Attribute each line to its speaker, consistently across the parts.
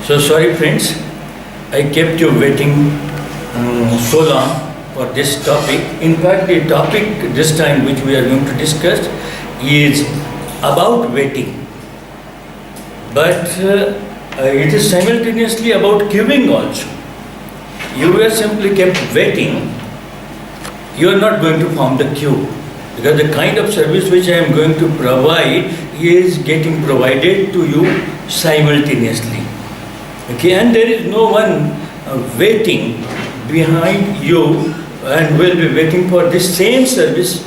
Speaker 1: So sorry friends, I kept you waiting so long for this topic. In fact, the topic this time which we are going to discuss is about waiting. But it is simultaneously about queuing also. You were simply kept waiting, you are not going to form the queue. Because the kind of service which I am going to provide is getting provided to you simultaneously. Okay, and there is no one waiting behind you and will be waiting for this same service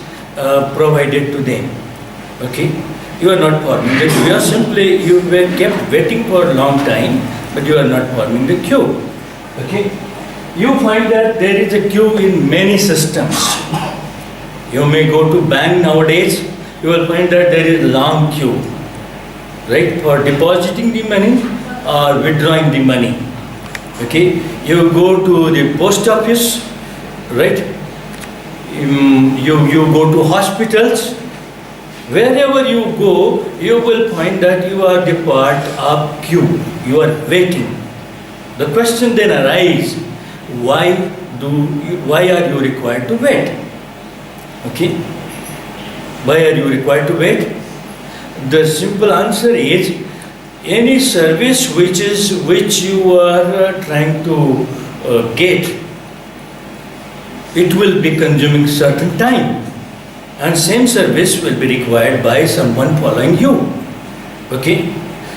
Speaker 1: provided to them. Okay, you are not forming the queue. You were kept waiting for a long time, but you are not forming the queue. Okay, you find that there is a queue in many systems. You may go to bank nowadays, you will find that there is a long queue, right, for depositing the money or withdrawing the money. Okay, you go to the post office, right, you go to hospitals. Wherever you go, you will find that you are the part of queue, you are waiting. The question then arises, why are you required to wait? Okay, why are you required to wait? The simple answer is, any service which you are trying to get, it will be consuming certain time, and same service will be required by someone following you. Okay,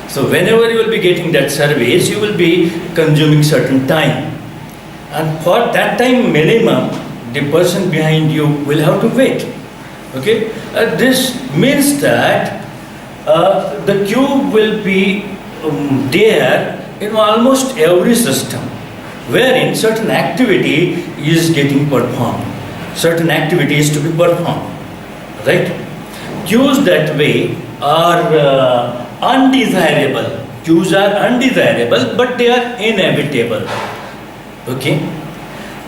Speaker 1: so whenever you will be getting that service, you will be consuming certain time, and for that time minimum, the person behind you will have to wait. Okay, this means that the queue will be there in almost every system, wherein certain activity is getting performed, certain activity is to be performed, right? Queues that way are undesirable. Queues are undesirable, but they are inevitable. Okay,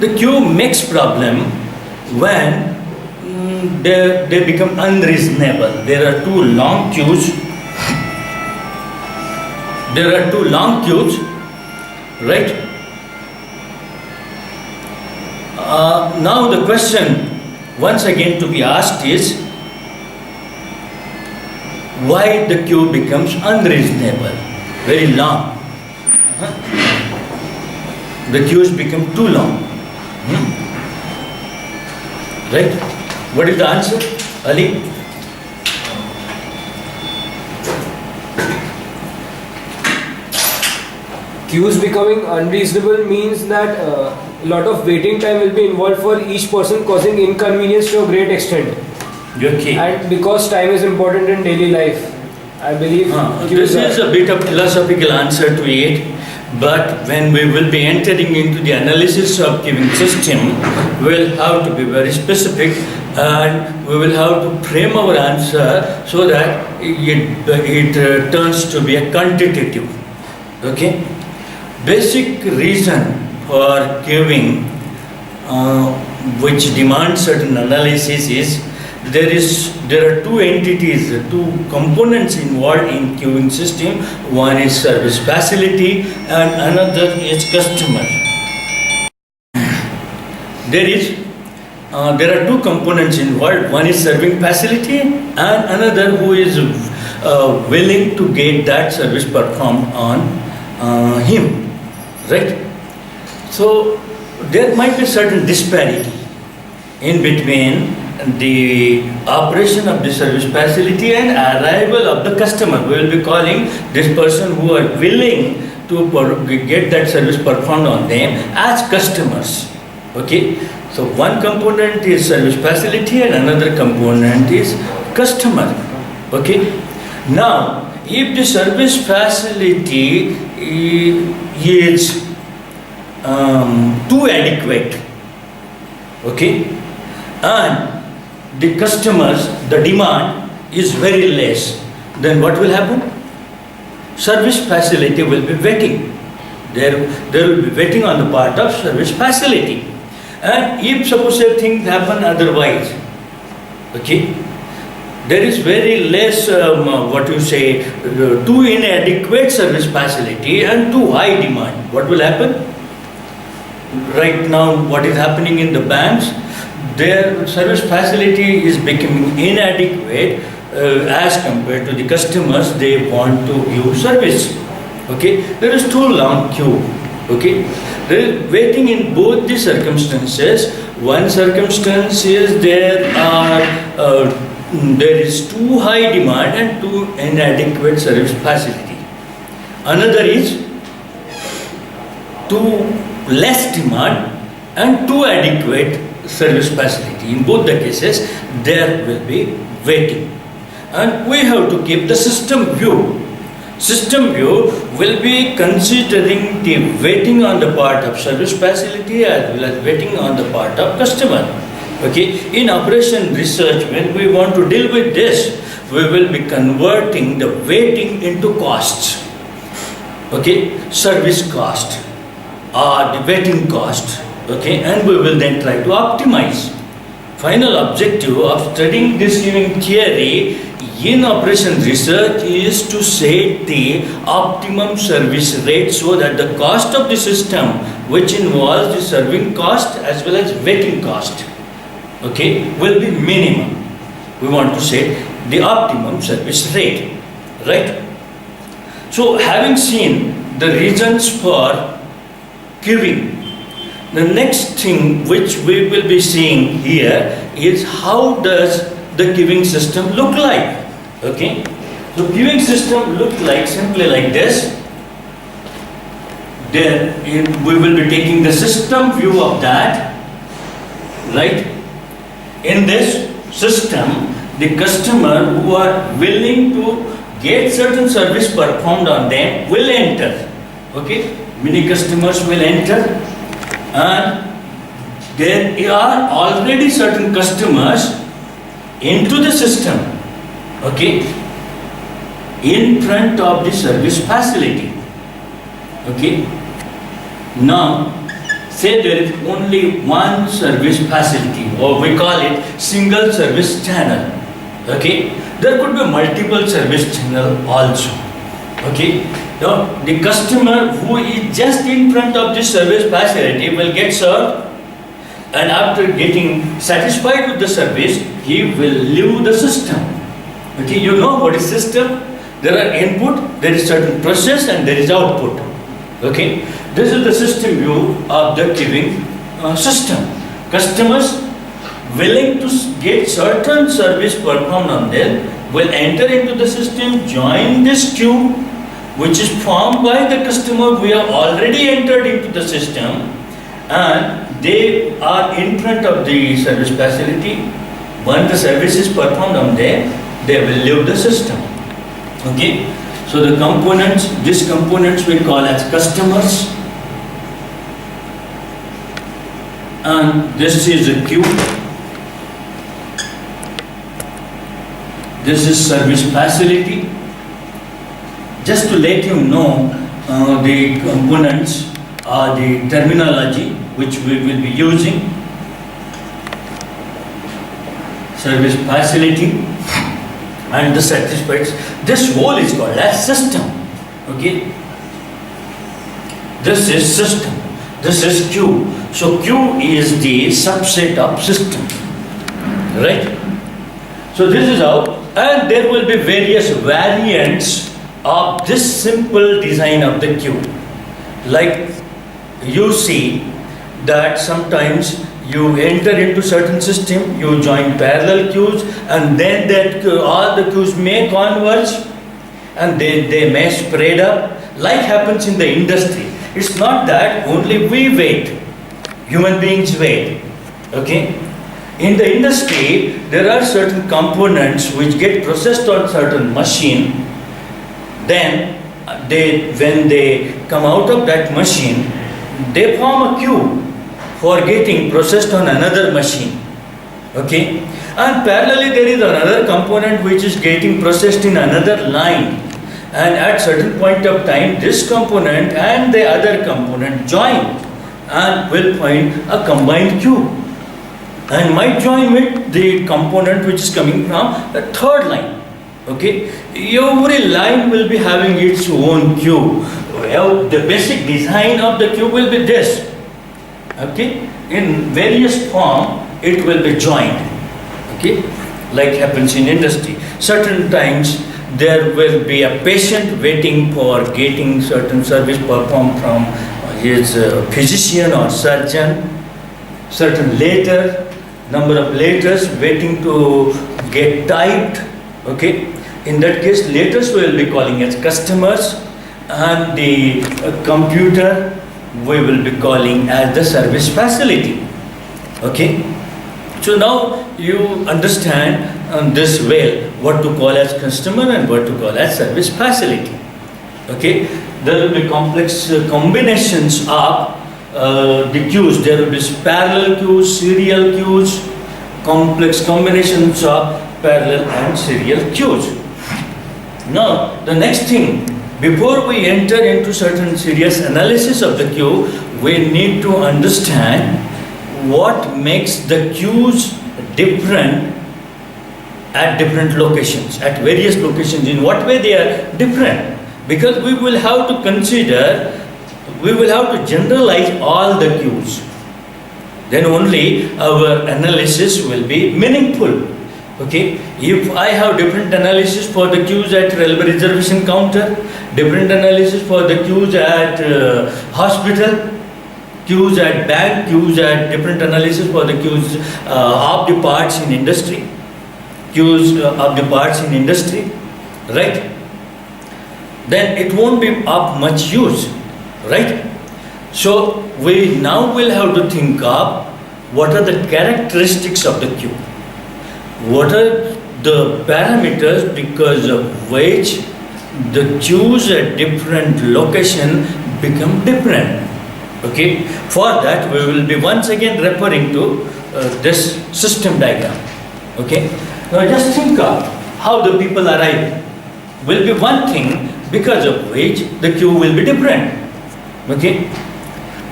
Speaker 1: the queue makes problem when they become unreasonable. There are too long queues. Right? Now the question once again to be asked is, why the queue becomes unreasonable, very long? The queues become too long. Right? What is the answer, Ali?
Speaker 2: Queues becoming unreasonable means that a lot of waiting time will be involved for each person, causing inconvenience to a great extent.
Speaker 1: Okay.
Speaker 2: And because time is important in daily life, I believe
Speaker 1: this is a bit of philosophical answer to it. But when we will be entering into the analysis of queuing system, we will have to be very specific, and we will have to frame our answer so that it turns to be a quantitative. Okay? Basic reason for queuing which demands certain analysis is, there are two entities, two components involved in queuing system. One is service facility and another is customer. There are two components involved. One is serving facility and another who is willing to get that service performed on him. Right? So there might be certain disparity in between the operation of the service facility and arrival of the customer. We will be calling this person who are willing to get that service performed on them as customers. Okay, so one component is service facility and another component is customer. Okay, now if the service facility is too adequate, okay, and the customers, the demand is very less, then what will happen? Service facility will be waiting. There will be waiting on the part of service facility. And if suppose things happen otherwise, okay, there is very less, too inadequate service facility and too high demand. What will happen? Right now, what is happening in the banks, their service facility is becoming inadequate as compared to the customers they want to give service. Okay, there is too long queue. Okay, there is waiting in both the circumstances. One circumstance is there is too high demand and too inadequate service facility. Another is too less demand and too adequate service facility. In both the cases, there will be waiting. And we have to keep the system view. System view will be considering the waiting on the part of service facility as well as waiting on the part of customer. Okay, in operation research, when we want to deal with this, we will be converting the waiting into costs. Okay, service cost or the waiting cost. Okay, and we will then try to optimize. Final objective of studying this giving theory in operation research is to set the optimum service rate so that the cost of the system, which involves the serving cost as well as waiting cost, okay, will be minimum. We want to set the optimum service rate, right? So having seen the reasons for queuing, the next thing which we will be seeing here is how does the queuing system look like. Okay, so queuing system look like simply like this. Then we will be taking the system view of that, right? In this system, the customer who are willing to get certain service performed on them will enter. Okay, many customers will enter, and there are already certain customers into the system. Okay, in front of the service facility. Okay, now say there is only one service facility, or we call it single service channel. Okay, there could be multiple service channel also. Okay, now the customer who is just in front of the service facility will get served, and after getting satisfied with the service, he will leave the system. Okay, you know what is system? There are input, there is certain process, and there is output. Okay, this is the system view of the queuing system. Customers willing to get certain service performed on them will enter into the system, join this queue, which is formed by the customer who have already entered into the system, and they are in front of the service facility. Once the service is performed on them, they will leave the system. Okay, so the components, these components we call as customers, and this is a queue. This is service facility. Just to let you know the components or the terminology which we will be using. Service facility and the satisfied. This whole is called as system. Okay, this is system, this is queue. So queue is the subset of system, right? So this is how, and there will be various variants of this simple design of the queue. Like you see that sometimes you enter into certain system, you join parallel queues, and then that all the queues may converge and they may spread up, like happens in the industry. It's not that only we wait, human beings wait. Okay, in the industry there are certain components which get processed on certain machine. Then when they come out of that machine, they form a queue for getting processed on another machine. Okay, and parallelly there is another component which is getting processed in another line, and at certain point of time this component and the other component join and will find a combined queue. and might join with the component which is coming from the third line. Okay, every line will be having its own queue. Well, the basic design of the queue will be this. Okay, in various form it will be joined. Okay, like happens in industry. Certain times there will be a patient waiting for getting certain service performed from his physician or surgeon. Certain letter, number of letters waiting to get typed. Okay, in that case letters we will be calling as customers, and the computer we will be calling as the service facility. Okay, so now you understand this well what to call as customer and what to call as service facility. Okay, there will be complex combinations of the queues. There will be parallel queues, serial queues, complex combinations of parallel and serial queues. Now, the next thing, before we enter into certain serious analysis of the queue, we need to understand what makes the queues different at different locations, at various locations, in what way they are different. Because we will have to consider, we will have to generalize all the queues. Then only our analysis will be meaningful. Okay, if I have different analysis for the queues at railway reservation counter, different analysis for the queues at hospital, queues at bank, queues at different analysis for the queues of the parts in industry, queues of the parts in industry, right? Then it won't be of much use, right? So we now will have to think of what are the characteristics of the queue. What are the parameters because of which the queues at different location become different? Okay, for that we will be once again referring to this system diagram. Okay, now just think of how the people arrive. Will be one thing because of which the queue will be different. Okay,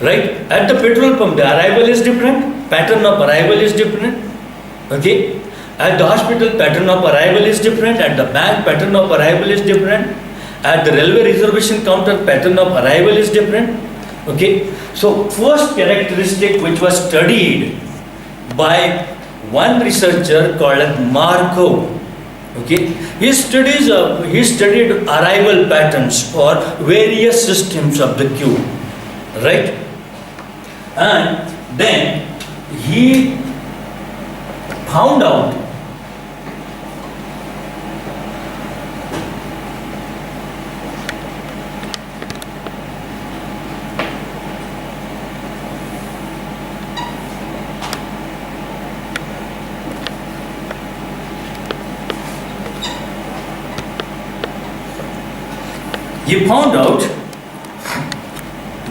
Speaker 1: right? At the petrol pump the arrival is different, pattern of arrival is different. Okay, at the hospital pattern of arrival is different, at the bank pattern of arrival is different, at the railway reservation counter pattern of arrival is different. Okay, so first characteristic which was studied by one researcher called Markov. Okay, he studied arrival patterns for various systems of the queue, right? And then he found out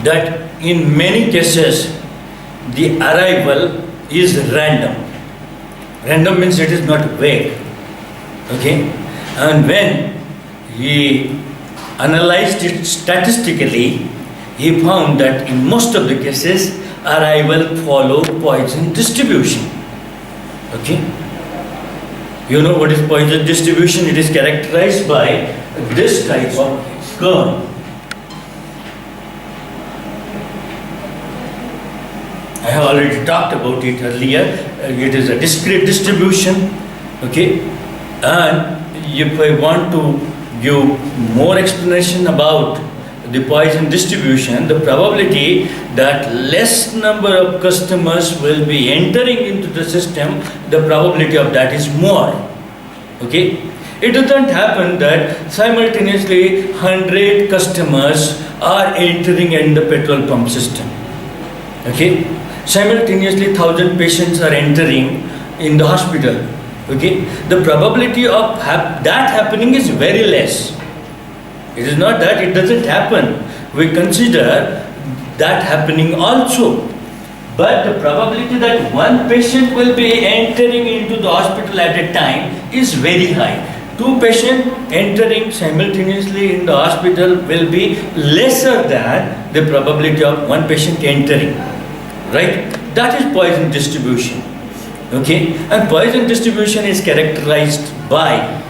Speaker 1: that in many cases the arrival is random. Random means it is not vague. Okay, and when he analyzed it statistically, he found that in most of the cases arrival follow Poisson distribution. Okay, you know what is Poisson distribution? It is characterized by this type of curve. I have already talked about it earlier. It is a discrete distribution. Okay, and if I want to give more explanation about the Poisson distribution, the probability that less number of customers will be entering into the system, the probability of that is more. Okay, it doesn't happen that simultaneously 100 customers are entering in the petrol pump system. Okay, simultaneously 1000 patients are entering in the hospital. Okay, the probability of that happening is very less. It is not that it doesn't happen. We consider that happening also. But the probability that one patient will be entering into the hospital at a time is very high. Two patients entering simultaneously in the hospital will be lesser than the probability of one patient entering. Right? That is Poisson distribution. Okay, and Poisson distribution is characterized by,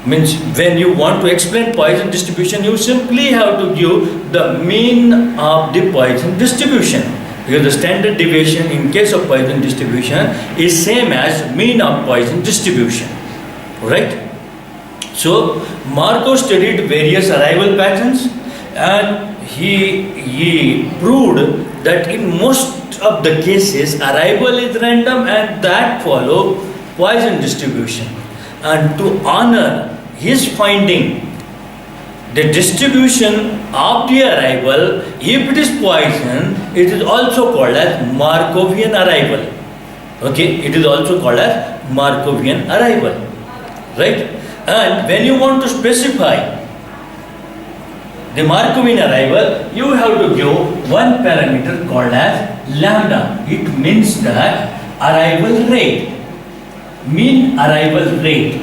Speaker 1: means when you want to explain Poisson distribution, you simply have to give the mean of the Poisson distribution, because the standard deviation in case of Poisson distribution is same as mean of Poisson distribution, right? So Markov studied various arrival patterns, and he proved that in most of the cases arrival is random and that follow Poisson distribution. And to honor his finding, the distribution of the arrival, if it is Poisson, it is also called as Markovian arrival. Okay, it is also called as Markovian arrival, right? And when you want to specify the Markovian arrival, you have to give one parameter called as lambda. It means that arrival rate, mean arrival rate.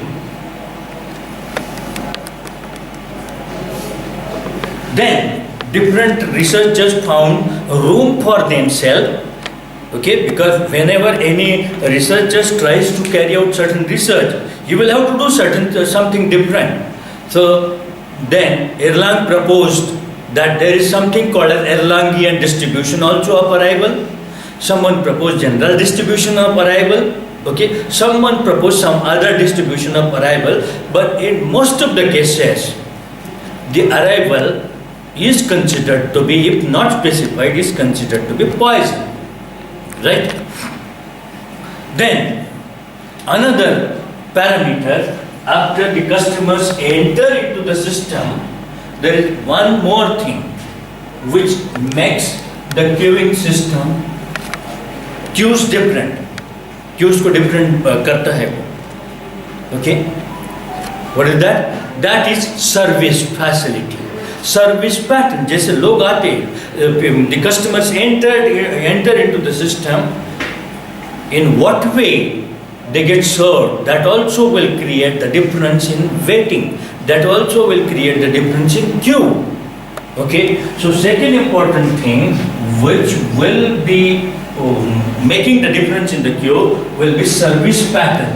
Speaker 1: Then different researchers found room for themselves, okay, because whenever any researchers tries to carry out certain research, you will have to do something different. So then Erlang proposed that there is something called as Erlangian distribution also of arrival. Someone proposed general distribution of arrival. Okay, someone proposed some other distribution of arrival, but in most of the cases, the arrival is considered to be, if not specified, is considered to be Poisson, right? Then another parameter, after the customers enter into the system, there is one more thing which makes the queuing system queues different. Queues को different करता है वो. Okay? What is that? That is service facility. Service pattern. जैसे लोग आते, the customers enter into the system, in what way they get served, that also will create the difference in waiting. That also will create the difference in queue. Okay, so second important thing which will be making the difference in the queue will be service pattern.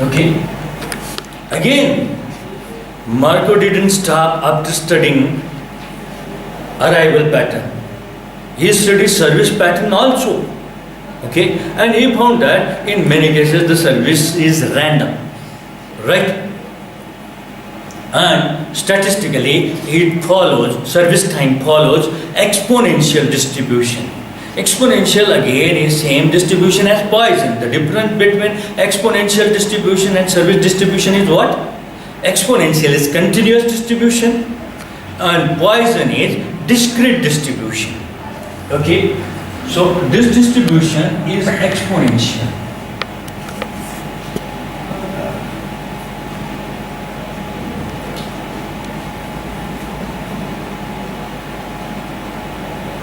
Speaker 1: Okay, again Markov didn't stop after studying arrival pattern. He studied service pattern also. Okay, and he found that in many cases the service is random, right? And statistically it follows, service time follows exponential distribution. Exponential again is same distribution as Poisson. The difference between exponential distribution and service distribution is what? Exponential is continuous distribution and Poisson is discrete distribution. Okay, so this distribution is exponential.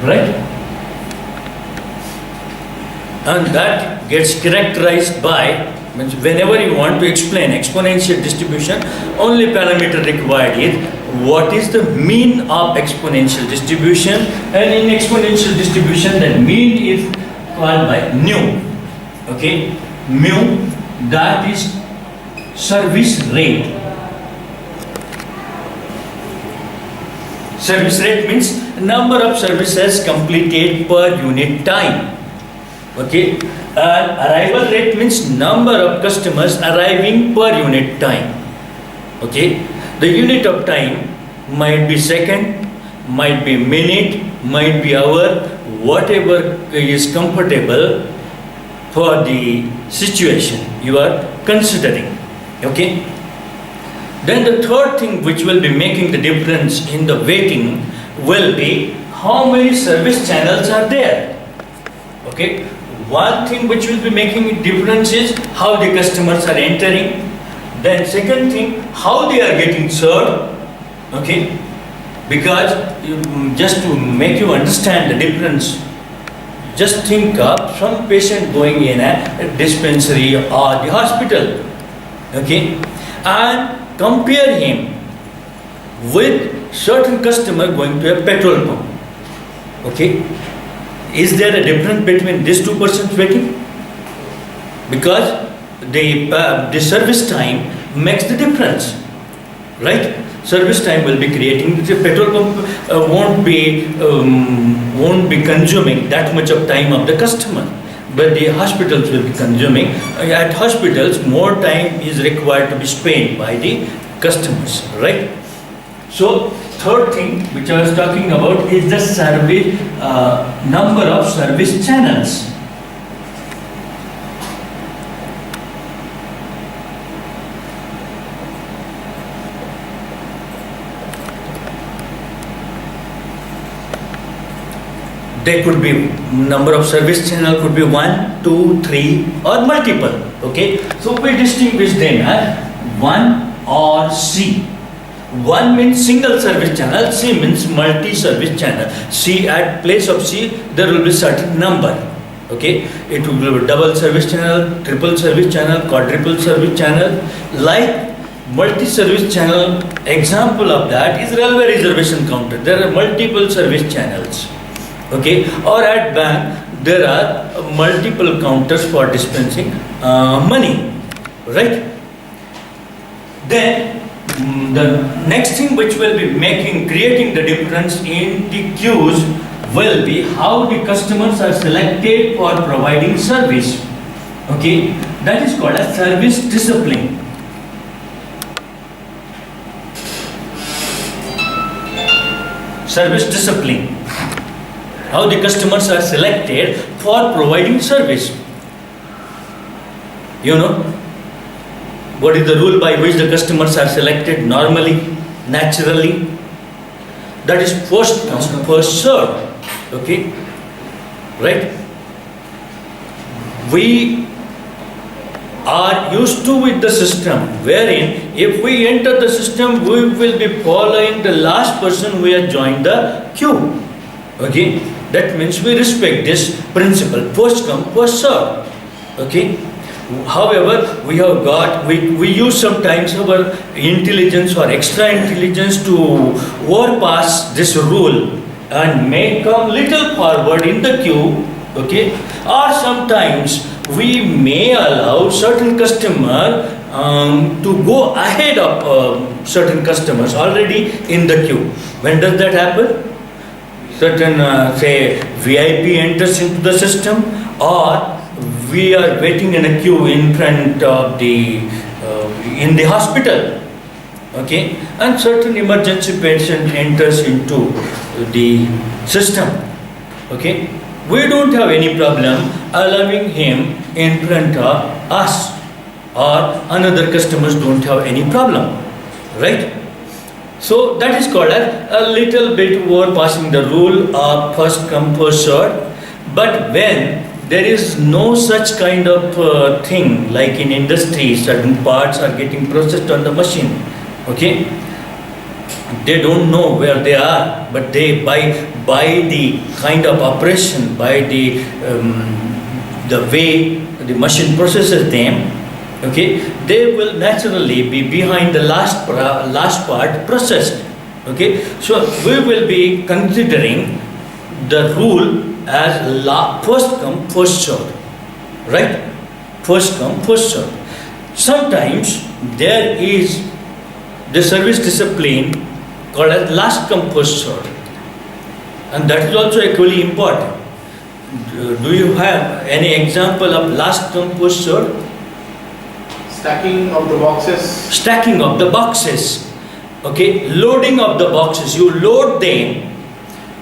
Speaker 1: Right? And that gets characterized by, means whenever you want to explain exponential distribution, only parameter required is what is the mean of exponential distribution, and in exponential distribution the mean is called by mu. Okay, mu, that is service rate. Service rate means number of services completed per unit time. Okay, and arrival rate means number of customers arriving per unit time. Okay, the unit of time might be second, might be minute, might be hour, whatever is comfortable for the situation you are considering. Okay, then the third thing which will be making the difference in the waiting will be how many service channels are there. Okay, one thing which will be making a difference is how the customers are entering. Then second thing, how they are getting served. Okay, because just to make you understand the difference, just think of some patient going in a dispensary or the hospital. Okay, and compare him with certain customer going to a petrol pump. Okay, is there a difference between these two persons waiting? Because the service time makes the difference, right? Service time will be creating, the petrol pump won't be consuming that much of time of the customer, but the hospitals will be consuming. At hospitals, more time is required to be spent by the customers, right? So third thing which I was talking about is the service number of service channels. There could be number of service channel could be 1, 2, 3 or multiple. Okay, so we distinguish them as 1 or C. 1 means single service channel, C means multi-service channel. C, at place of C there will be certain number. Okay, it will be double service channel, triple service channel, quadruple service channel. Like multi-service channel, example of that is railway reservation counter. There are multiple service channels. Okay, or at bank there are multiple counters for dispensing money, right? Then the next thing which will be creating the difference in the queues will be how the customers are selected for providing service. Okay, that is called as service discipline. Service discipline. How the customers are selected for providing service. You know, what is the rule by which the customers are selected normally, naturally? That is first come, first serve. Okay, right? We are used to with the system wherein if we enter the system, we will be following the last person who has joined the queue. Okay, that means we respect this principle, first come, first serve. Okay, however, we use sometimes our intelligence or extra intelligence to overpass this rule and may come little forward in the queue. Okay, or sometimes we may allow certain customer to go ahead of certain customers already in the queue. When does that happen? Certain say VIP enters into the system, or we are waiting in a queue in front of the in the hospital. Okay, and certain emergency patient enters into the system. Okay, we don't have any problem allowing him in front of us, or another customers don't have any problem, right? So that is called as a little bit overpassing the rule of first come first served. But when there is no such kind of thing, like in industry, certain parts are getting processed on the machine. Okay, they don't know where they are, but they by the kind of operation, by the way the machine processes them. Okay, they will naturally be behind the last part processed. Okay, so we will be considering the rule as first come first served, right? First come first served. Sometimes there is the service discipline called as last come first served, and that is also equally important. Do you have any example of last come first served?
Speaker 3: Stacking of the boxes.
Speaker 1: Stacking of the boxes. Okay, loading of the boxes. You load them.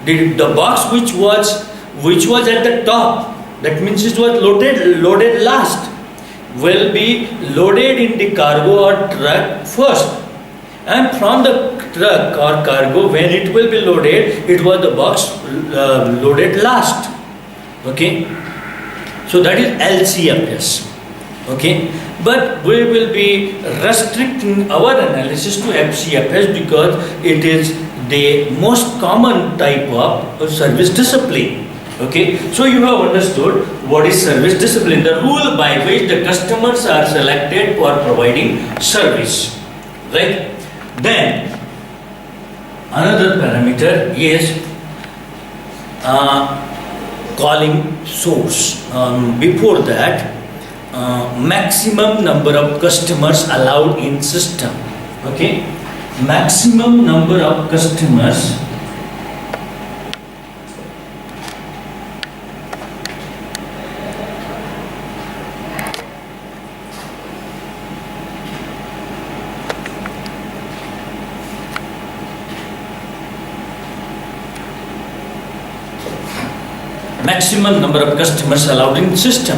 Speaker 1: The box which was at the top, that means it was loaded last, will be loaded in the cargo or truck first, and from the truck or cargo, when it will be loaded, it was the box loaded last. Okay, so that is LCFS. Okay, but we will be restricting our analysis to FCFS because it is the most common type of service discipline. Okay, so you have understood what is service discipline, the rule by which the customers are selected for providing service, right? Then Another parameter is calling source. Before that, maximum number of customers allowed in system. Okay, maximum number of customers allowed in system.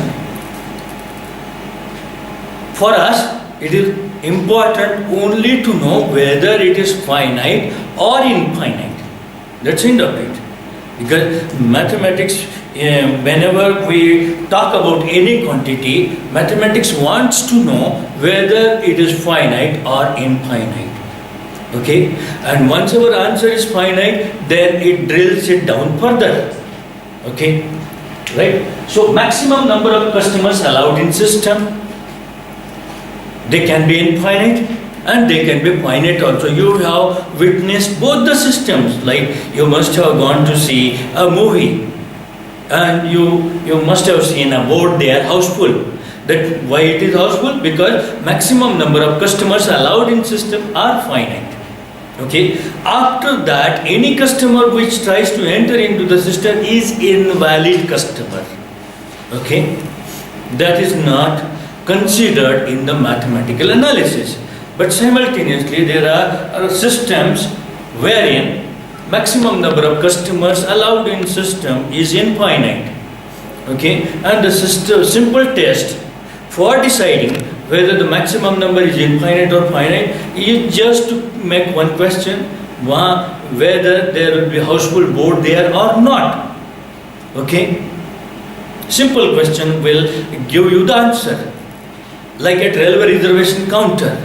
Speaker 1: For us, it is important only to know whether it is finite or infinite. That's the end of it. Because mathematics, whenever we talk about any quantity, mathematics wants to know whether it is finite or infinite. Okay? And once our answer is finite, then it drills it down further. Okay? Right? So maximum number of customers allowed in system, they can be infinite and they can be finite also. You have witnessed both the systems, like you must have gone to see a movie and you must have seen a board there, houseful. That why it is houseful? Because maximum number of customers allowed in system are finite. Okay. After that, any customer which tries to enter into the system is invalid customer. Okay. That is not considered in the mathematical analysis. But simultaneously, there are systems wherein maximum number of customers allowed in system is infinite. Okay. And the simple test for deciding whether the maximum number is infinite or finite is just to make one question, whether there will be houseful board there or not. Okay? Simple question will give you the answer. Like at railway reservation counter,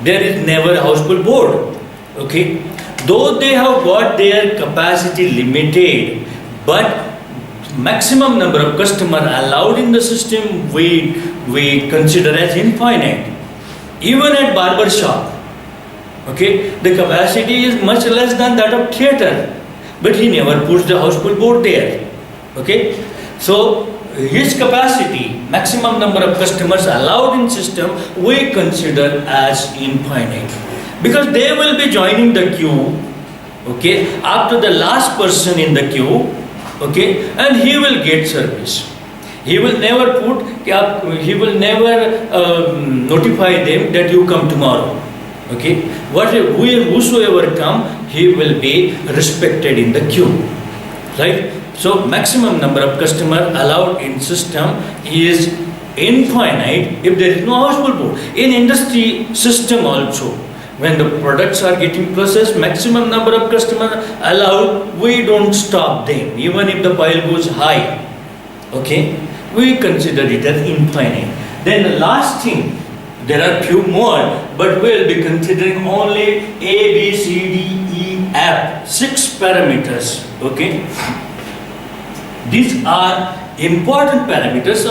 Speaker 1: there is never a houseful board. Okay? Though they have got their capacity limited, but maximum number of customers allowed in the system we consider as infinite. Even at barber shop, okay, the capacity is much less than that of theatre, but he never puts the houseful board there. Okay, so his capacity, maximum number of customers allowed in system, we consider as infinite, because they will be joining the queue. Okay, after the last person in the queue. Okay, and he will get service. He will never notify them that you come tomorrow. Okay, whosoever come, he will be respected in the queue. Right? So maximum number of customers allowed in system is infinite if there is no houseful board. In industry system also, when the products are getting processed, maximum number of customers allowed, we don't stop them, even if the pile goes high. Okay, we consider it as infinite. Then the last thing, there are few more, but we'll be considering only A, B, C, D, E, F, 6 parameters. Okay, these are important parameters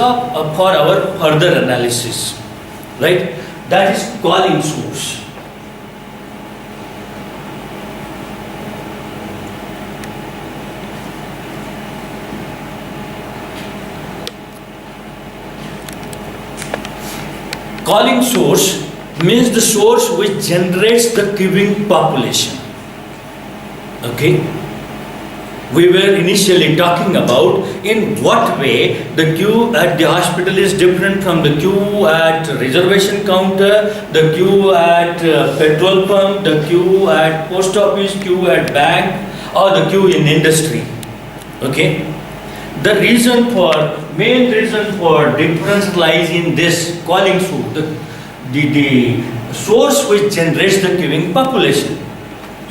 Speaker 1: for our further analysis. Right? That is calling source. Calling source means the source which generates the queuing population. Okay? We were initially talking about in what way the queue at the hospital is different from the queue at reservation counter, the queue at petrol pump, the queue at post office, queue at bank, or the queue in industry. Okay? The main reason for difference lies in this calling source, the source which generates the queuing population.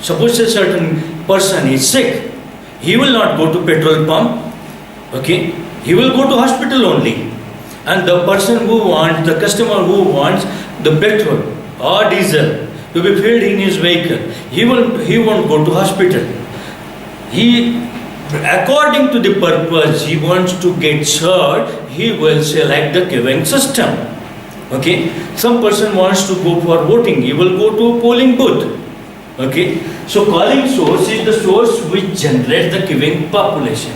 Speaker 1: Suppose a certain person is sick, he will not go to petrol pump, okay? He will go to hospital only. And the customer who wants the petrol or diesel to be filled in his vehicle, he won't go to hospital. According to the purpose he wants to get served, he will select the queuing system. Okay? Some person wants to go for voting, he will go to polling booth. Okay, so calling source is the source which generates the queuing population.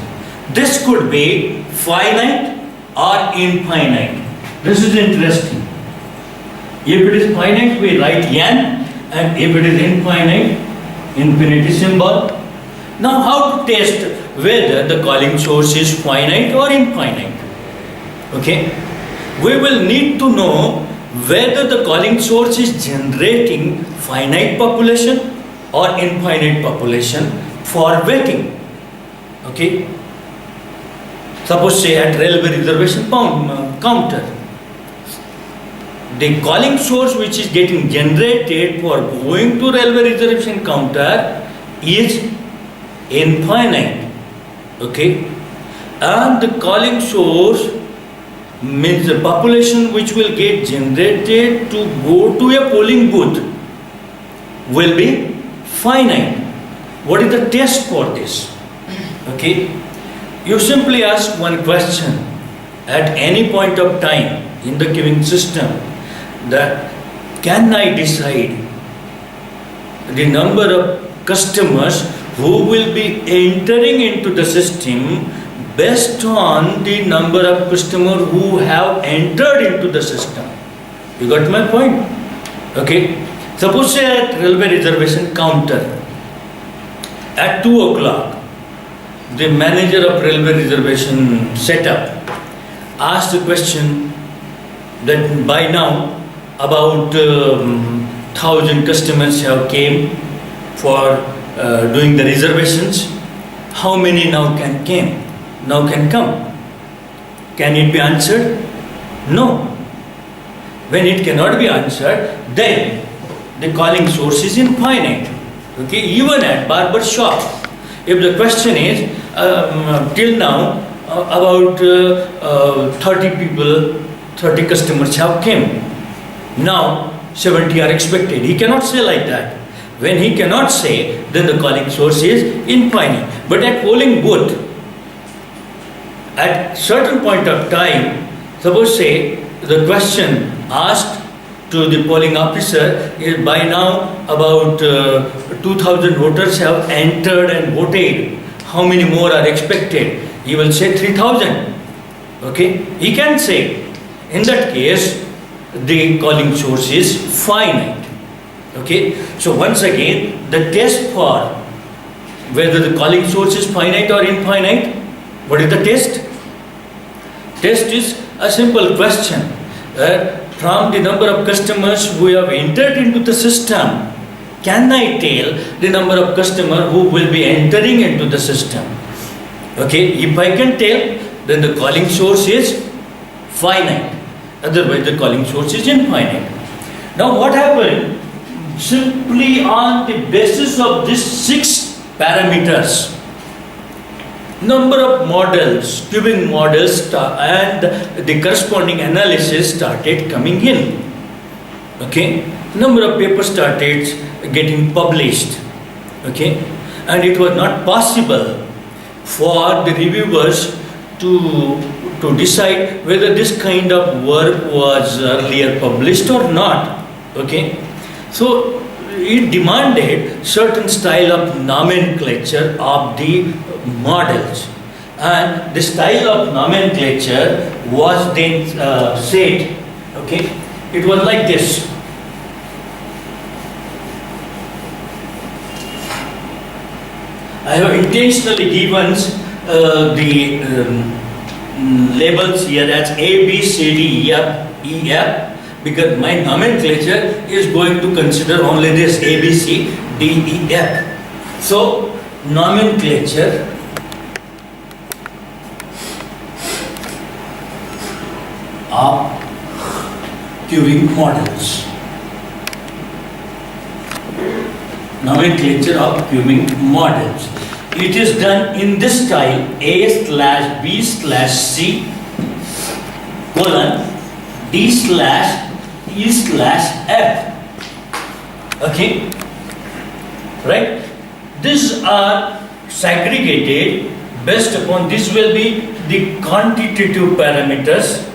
Speaker 1: This could be finite or infinite. This is interesting. If it is finite, we write n, and if it is infinite, infinity symbol. Now, how to test whether the calling source is finite or infinite? Okay, we will need to know whether the calling source is generating finite population or infinite population for waiting. Okay, suppose say at railway reservation counter, the calling source which is getting generated for going to railway reservation counter is infinite. Okay, and the calling source means the population which will get generated to go to a polling booth will be finite. What is the test for this? Okay, you simply ask one question at any point of time in the queuing system, that can I decide the number of customers who will be entering into the system based on the number of customers who have entered into the system. You got my point? Okay. Suppose say at railway reservation counter at 2 o'clock, the manager of railway reservation setup asked the question that by now about 1,000 customers have came for doing the reservations. How many now can come? Can it be answered? No. When it cannot be answered, then the calling source is infinite. Okay, even at barber shop, if the question is till now about 30 customers have came, now 70 are expected. He cannot say like that. When he cannot say, then the calling source is infinite. But at polling booth, at certain point of time, suppose say the question asked to the polling officer is by now about 2,000 voters have entered and voted. How many more are expected? He will say 3,000. Okay, he can say. In that case, the calling source is finite. Okay, so once again, the test for whether the calling source is finite or infinite, what is the test? Test is a simple question. From the number of customers who have entered into the system, can I tell the number of customers who will be entering into the system? Okay, if I can tell, then the calling source is finite. Otherwise, the calling source is infinite. Now, what happened? Simply on the basis of these 6 parameters, number of models, queuing models and the corresponding analysis started coming in. Okay, number of papers started getting published. Okay, and it was not possible for the reviewers to decide whether this kind of work was earlier published or not. Okay, so it demanded certain style of nomenclature of the models, and the style of nomenclature was then said. Okay, it was like this. I have intentionally given the labels here as A, B, C, D, E, F, because my nomenclature is going to consider only this A, B, C, D, E, F. So, nomenclature of queuing models. Nomenclature of queuing models. It is done in this style: A/B/C :D/E/F. Okay, right? These are segregated based upon, this will be the quantitative parameters,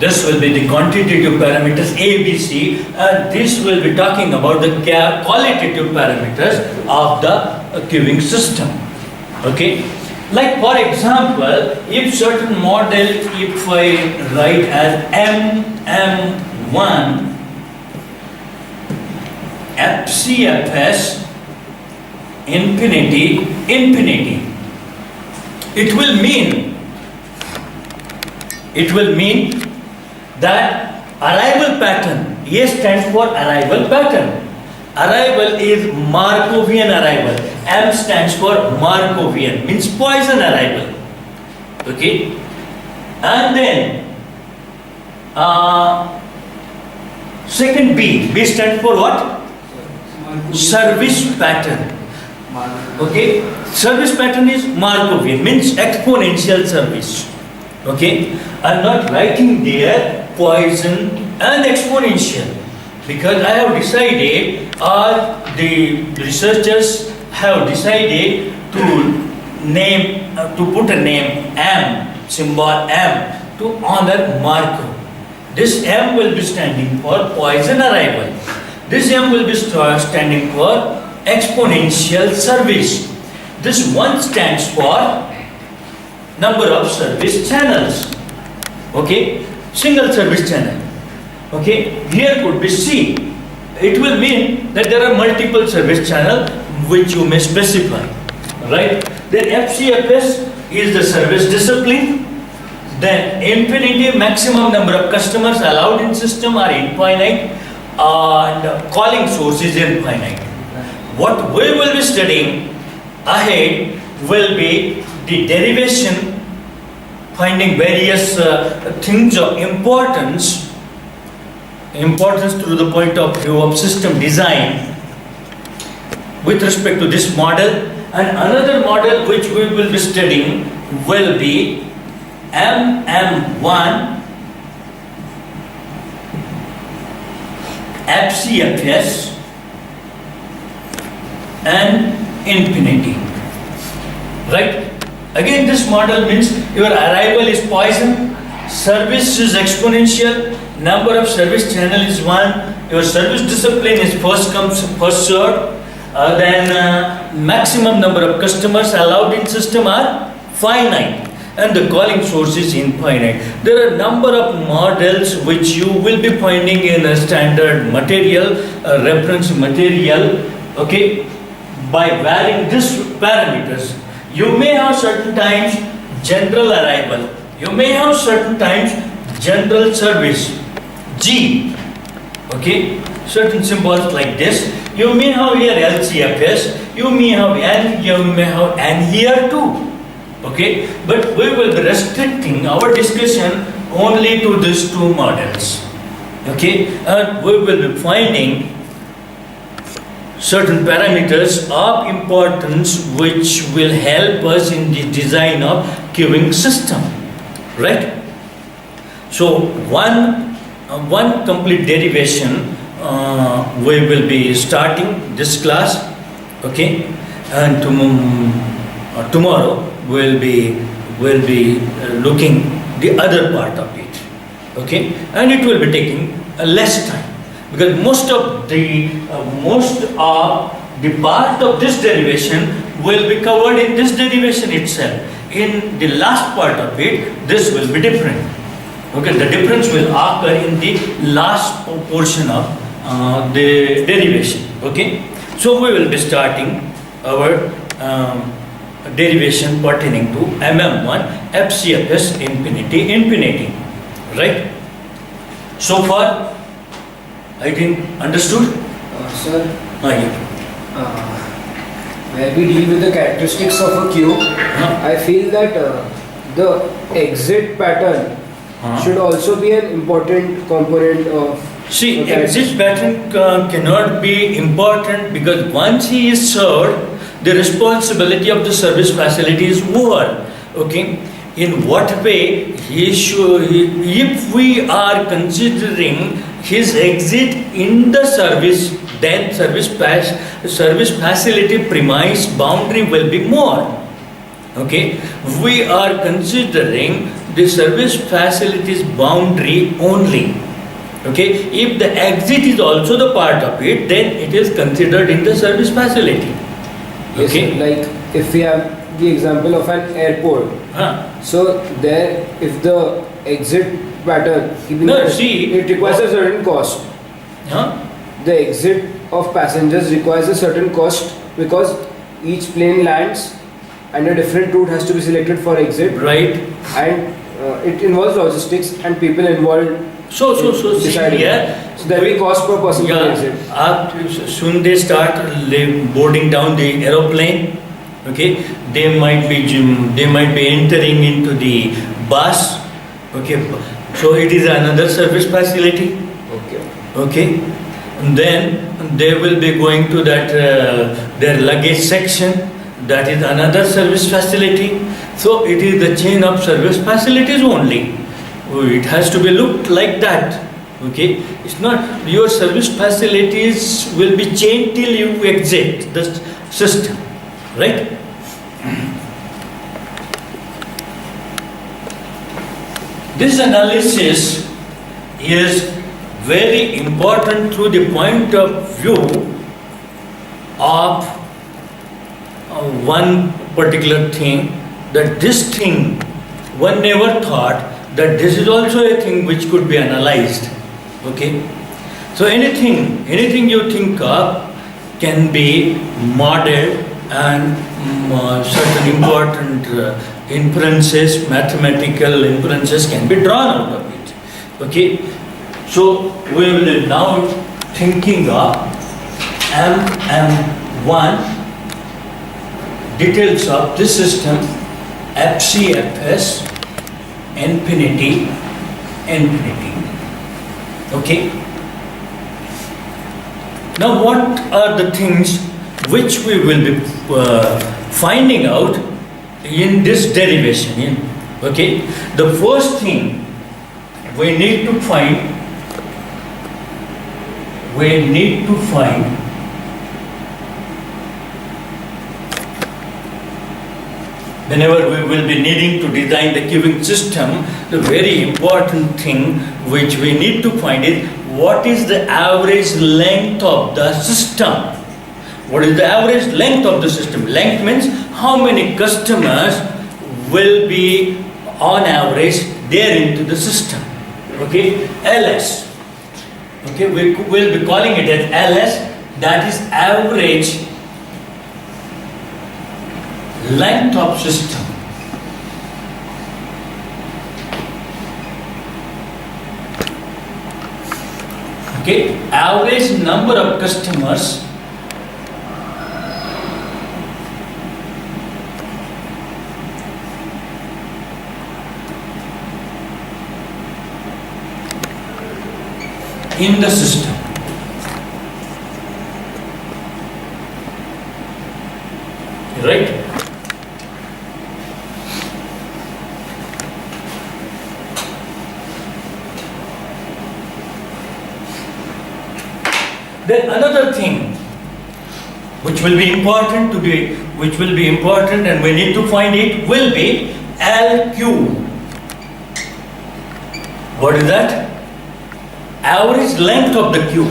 Speaker 1: This will be the quantitative parameters A, B, C, and this will be talking about the qualitative parameters of the queuing system. Okay? Like for example, if certain model, if I write as MM1 FCFS infinity, it will mean that arrival pattern, A stands for arrival pattern. Arrival is Markovian arrival. M stands for Markovian, means Poisson arrival. Okay? And then second B stands for what? Service pattern. Okay? Service pattern is Markovian, means exponential service. Okay? I'm not writing there Poisson and exponential, because I have decided, or the researchers have decided to put a name M, symbol M, to honor Markov. This M will be standing for Poisson arrival. This M will be standing for exponential service. This one stands for number of service channels. Okay, single service channel. Okay, here could be C. It will mean that there are multiple service channels which you may specify, right? Then FCFS is the service discipline. Then infinity, maximum number of customers allowed in system are infinite, and calling source is infinite. What we will be studying ahead will be the derivation, finding various things of importance through the point of view of system design with respect to this model. And another model which we will be studying will be MM1 FCFS and infinity. Right? Again, this model means your arrival is Poisson, service is exponential, number of service channel is 1, your service discipline is first come first served, then maximum number of customers allowed in system are finite, and the calling source is infinite. There are number of models which you will be finding in a standard material, reference material, okay, by varying these parameters. You may have certain times general arrival, you may have certain times general service, G, okay, certain symbols like this. You may have here LCFS, you may have N, you may have N here too, okay, but we will be restricting our discussion only to these two models, okay, and we will be finding certain parameters of importance which will help us in the design of queuing system, right? So one complete derivation we will be starting this class, okay, and tomorrow we'll be looking the other part of it, okay, and it will be taking less time, because most of the part of this derivation will be covered in this derivation itself. In the last part of it, this will be different. Okay, the difference will occur in the last portion of the derivation. Okay, so we will be starting our derivation pertaining to MM1 FCFS infinity, right? So far, I think understood?
Speaker 2: Sir,
Speaker 1: Yeah.
Speaker 2: where we deal with the characteristics of a queue, I feel that the exit pattern should also be an important component of.
Speaker 1: See, exit pattern cannot be important, because once he is served, the responsibility of the service facility is over. Okay, in what way he should, if we are considering his exit in the service, then service facility premise boundary will be more. Okay, we are considering the service facilities boundary only. Okay, if the exit is also the part of it, then it is considered in the service facility.
Speaker 2: Yes,
Speaker 1: Okay.
Speaker 2: like if we have the example of an airport, so there, if the exit pattern,
Speaker 1: No, see,
Speaker 2: it requires a certain cost.
Speaker 1: Huh?
Speaker 2: The exit of passengers requires a certain cost because each plane lands and a different route has to be selected for exit,
Speaker 1: Right.
Speaker 2: and it involves logistics and people involved.
Speaker 1: So see
Speaker 2: deciding.
Speaker 1: here.
Speaker 2: So there will be cost per person per exit.
Speaker 1: Soon they start boarding down the aeroplane. Okay, they might be entering into the bus. Okay, so it is another service facility.
Speaker 2: Okay.
Speaker 1: Okay, and then they will be going to that their luggage section. That is another service facility. So it is the chain of service facilities only. It has to be looked like that. Okay, it's not your service facilities will be chained till you exit the system, right? This analysis is very important through the point of view of one particular thing, that this thing, one never thought that this is also a thing which could be analyzed. Okay, so anything you think of can be modeled, and certain important inferences, mathematical inferences can be drawn out of it. Okay, so we will now thinking of M1 details of this system, FCFS, infinity. Okay. Now, what are the things which we will be finding out in this derivation? Okay. The first thing we need to find. Whenever we will be needing to design the queuing system, the very important thing which we need to find is what is the average length of the system. What is the average length of the system? Length means how many customers will be on average there into the system. Okay, LS. Okay, we will be calling it as LS, that is average length of system. Okay, average number of customers in the system. Right? Then another thing which will be important and we need to find it will be LQ. What is that? Average length of the queue.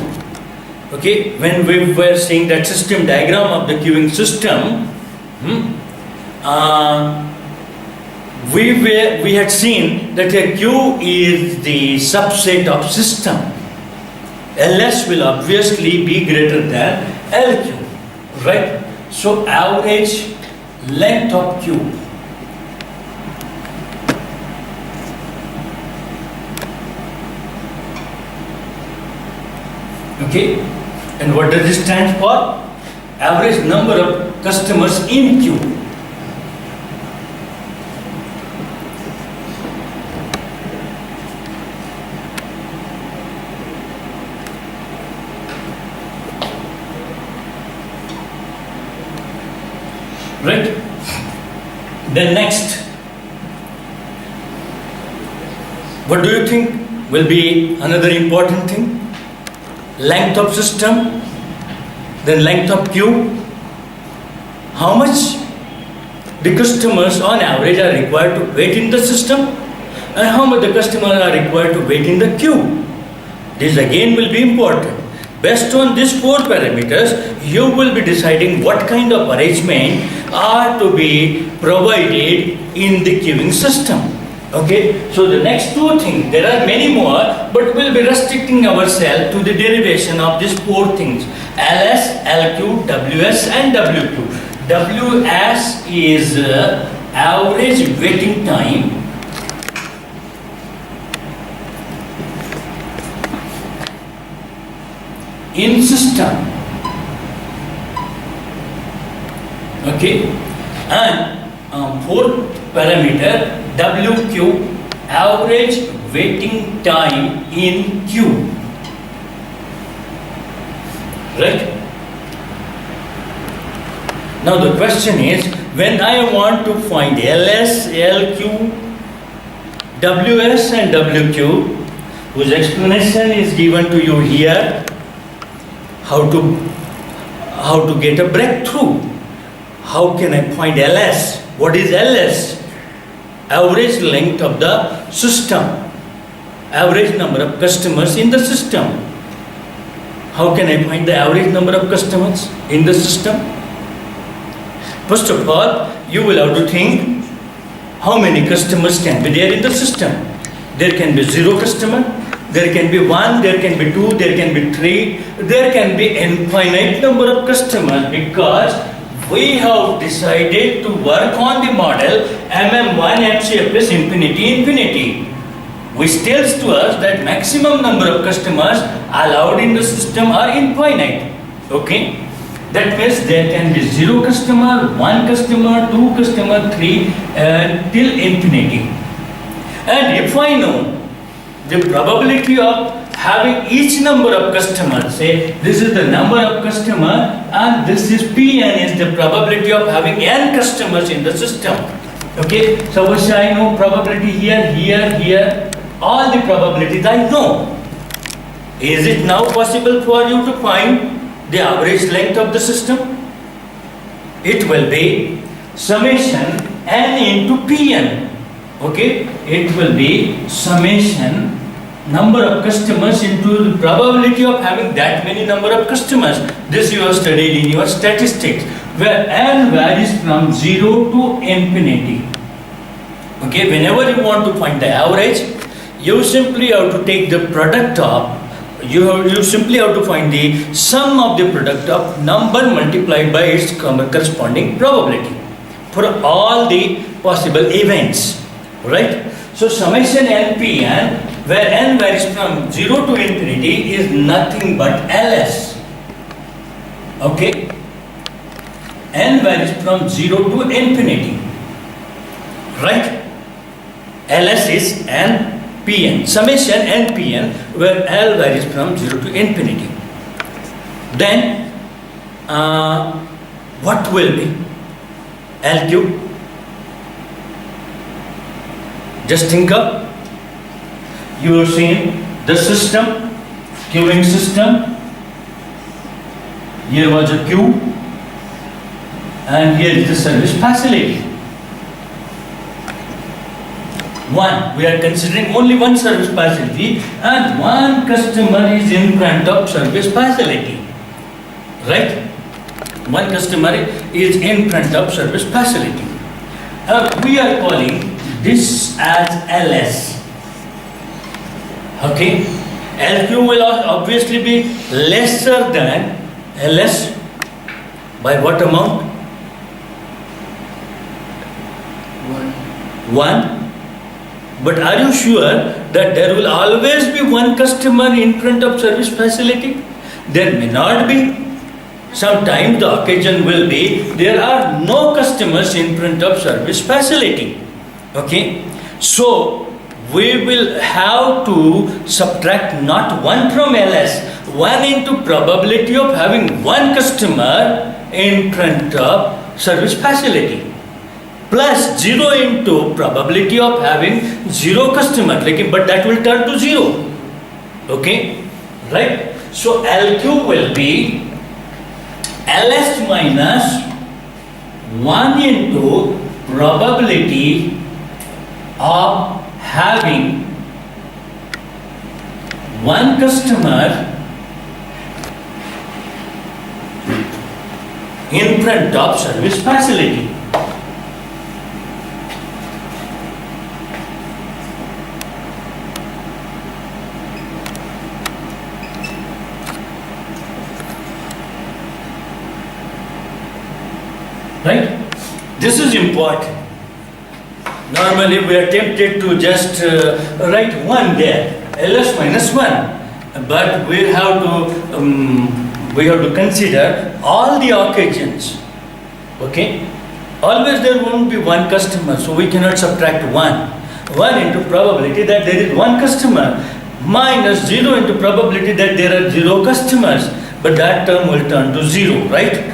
Speaker 1: Okay, when we were seeing that system diagram of the queuing system, we had seen that a queue is the subset of system. LS will obviously be greater than LQ, right? So average length of queue. Okay, and what does this stand for? Average number of customers in queue. Right? Then next, what do you think will be another important thing? Length of system, then length of queue. How much the customers on average are required to wait in the system? and how much the customers are required to wait in the queue. This again will be important. Based on these 4 parameters, you will be deciding what kind of arrangement are to be provided in the queuing system. Okay, so the next 2 things, there are many more, but we'll be restricting ourselves to the derivation of these 4 things: LS, LQ, WS and WQ. WS is average waiting time in system. Okay, and 4th parameter WQ, average waiting time in queue. Right? Now the question is, when I want to find LS, LQ, WS and WQ, whose explanation is given to you here, how to get a breakthrough. How can I find LS? What is LS? Average length of the system, average number of customers in the system. How can I find the average number of customers in the system? First of all, you will have to think how many customers can be there in the system. There can be 0 customer, there can be 1, there can be 2, there can be 3, there can be infinite number of customers, because we have decided to work on the model MM1 FCFS infinity, which tells to us that maximum number of customers allowed in the system are infinite. Okay, that means there can be 0 customer, 1 customer, 2 customer, 3 till infinity. And if I know the probability of having each number of customers, say this is the number of customer and this is Pn is the probability of having n customers in the system. Okay, so which I know probability here, all the probabilities I know. Is it now possible for you to find the average length of the system? It will be summation n into Pn. Okay, it will be summation number of customers into the probability of having that many number of customers. This you have studied in your statistics, where n varies from 0 to infinity. Okay, whenever you want to find the average, you simply have to take the product of, you simply have to find the sum of the product of number multiplied by its corresponding probability for all the possible events, right? So summation NPN, where n varies from 0 to infinity, is nothing but LS. Okay? N varies from 0 to infinity. Right? LS is NPN. Summation NPN, where L varies from 0 to infinity. Then, what will be LQ? Just think of, you have seen the system, queuing system. Here was a queue, and here is the service facility. We are considering only one service facility, and one customer is in front of service facility. Right? One customer is in front of service facility. We are calling this as LS. Okay? LQ will obviously be lesser than LS. By what amount? 1. But are you sure that there will always be one customer in front of service facility? There may not be. Sometimes the occasion will be there are no customers in front of service facility. Okay? So we will have to subtract not 1 from LS, 1 into probability of having one customer in front of service facility, plus 0 into probability of having 0 customer, but that will turn to 0. Okay? Right? So LQ will be LS minus 1 into probability of having one customer in front of service facility. Right? This is important. Normally we are tempted to just write 1 there, ls minus 1. But we have to consider all the occasions. Okay? Always there won't be one customer, so we cannot subtract 1. 1 into probability that there is one customer minus 0 into probability that there are 0 customers. But that term will turn to 0, right?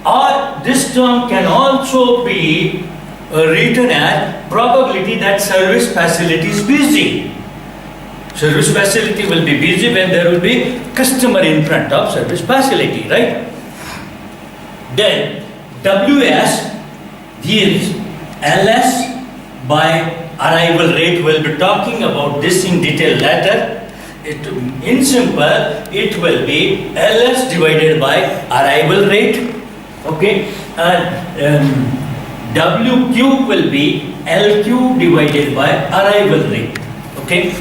Speaker 1: Or this term can also be written as probability that service facility is busy. Service facility will be busy when there will be customer in front of service facility, right? Then WS gives LS by arrival rate. We'll be talking about this in detail later. In simple, it will be LS divided by arrival rate. Okay, and WQ will be LQ divided by arrival rate. Okay,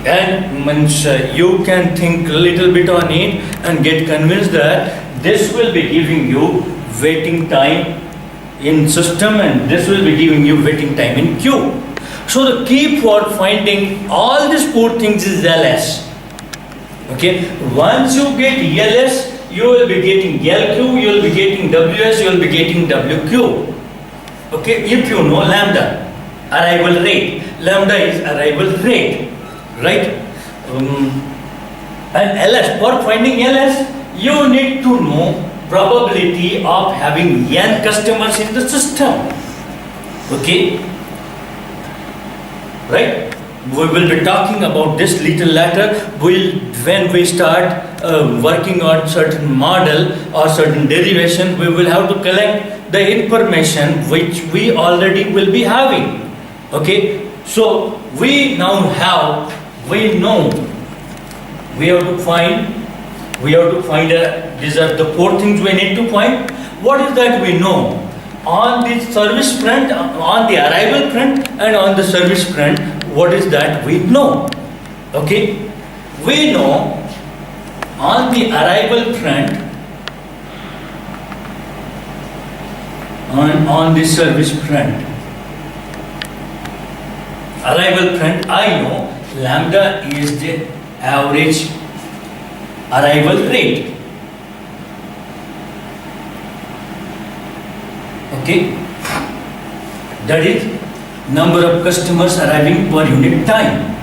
Speaker 1: and once you can think a little bit on it and get convinced that this will be giving you waiting time in system and this will be giving you waiting time in queue. So the key for finding all these 4 things is LS. Okay, once you get LS, you will be getting LQ, you will be getting WS, you will be getting WQ. Okay, if you know lambda, arrival rate. Lambda is arrival rate, right? And LS, for finding LS, you need to know probability of having n customers in the system. Okay, right? We will be talking about this little later. When we start working on certain model or certain derivation, we will have to collect the information which we already will be having. Okay, so we now have, we know, we have to find these are the 4 things we need to find. What is that we know? On the service front, on the arrival front and on the service front, what is that we know? Okay, we know on the arrival front, on the service front, arrival front, I know lambda is the average arrival rate. Okay, that is number of customers arriving per unit time.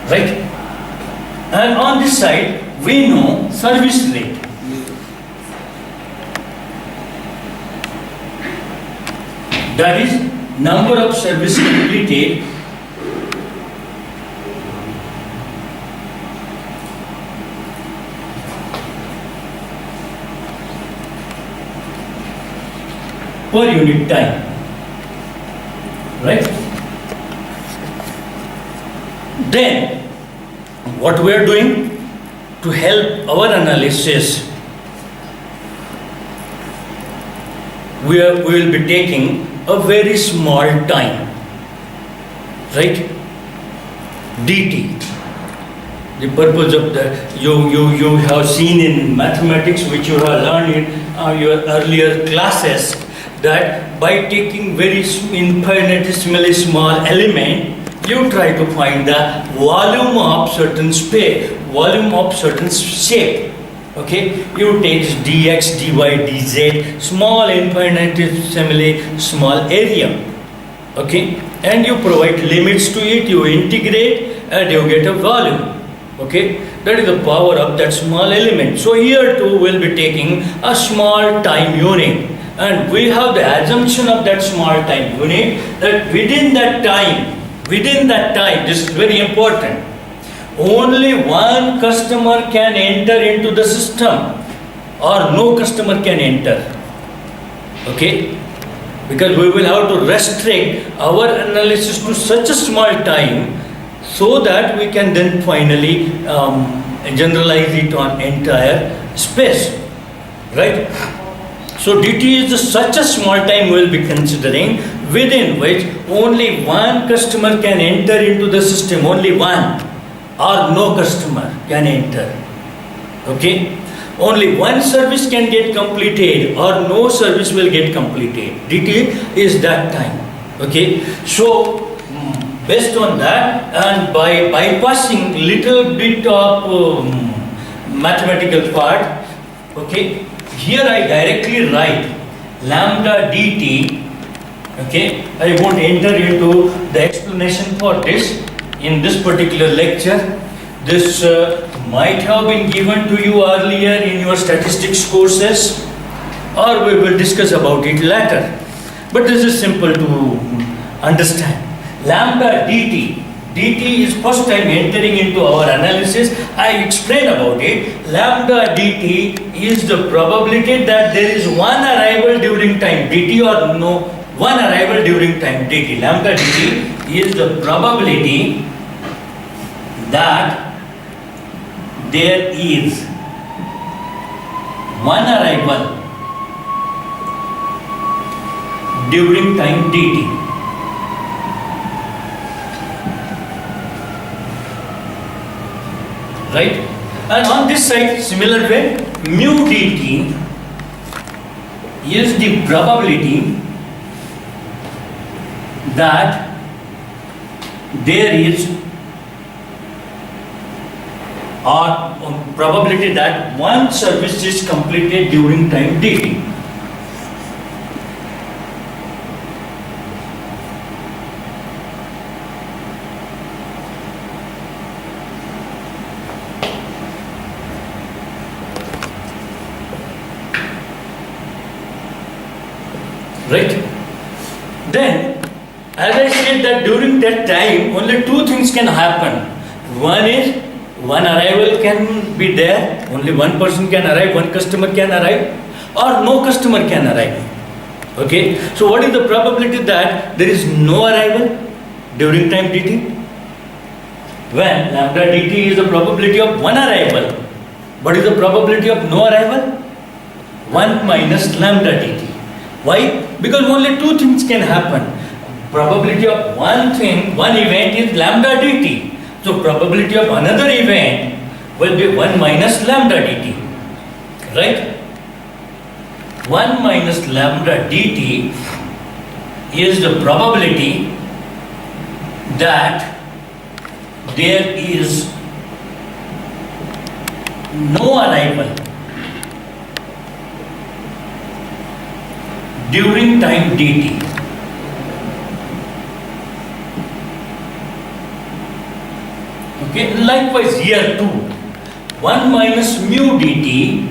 Speaker 1: Right? And on this side, we know service rate. That is number of service completed per unit time, right? Then what we are doing to help our analysis, we will be taking a very small time, right? DT. The purpose of the you have seen in mathematics, which you have learned in your earlier classes, that by taking very infinitesimally small element, you try to find the volume of certain space, volume of certain shape. Okay, you take dx, dy, dz, small infinitesimally small area. Okay, and you provide limits to it, you integrate and you get a volume. Okay, that is the power of that small element. So here too we'll be taking a small time unit, and we have the assumption of that small time unit that within that time within that time, this is very important, only one customer can enter into the system or no customer can enter. Okay? Because we will have to restrict our analysis to such a small time so that we can then finally generalize it on entire space. Right? So dt is such a small time we will be considering within which only one customer can enter into the system, only one, or no customer can enter. Okay? Only one service can get completed or no service will get completed. dt is that time. Okay? So based on that and by bypassing little bit of mathematical part, okay, here I directly write lambda dt. Okay, I won't enter into the explanation for this in this particular lecture. This might have been given to you earlier in your statistics courses, or we will discuss about it later. But this is simple to understand. Lambda dt. dt is first time entering into our analysis. I explained about it. Lambda dt is the probability that there is one arrival during time dt or no one arrival during time dt. Lambda dt is the probability that there is one arrival during time dt. Right? And on this side, similar way, mu dt is the probability that there is or probability that one service is completed during time dt. Right? Then, as I said that during that time, only two things can happen. One is, one arrival can be there, only one person can arrive, one customer can arrive, or no customer can arrive. Okay? So what is the probability that there is no arrival during time dt? When lambda dt is the probability of one arrival. What is the probability of no arrival? 1 minus lambda dt. Why? Because only two things can happen. Probability of one thing, one event is lambda dt. So probability of another event will be 1 minus lambda dt. Right? 1 minus lambda dt is the probability that there is no arrival during time dt. Okay, likewise here too, 1 minus mu dt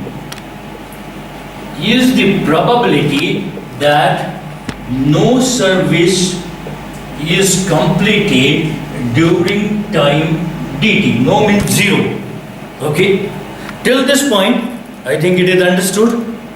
Speaker 1: is the probability that no service is completed during time dt. No means zero. Okay, till this point I think it is understood.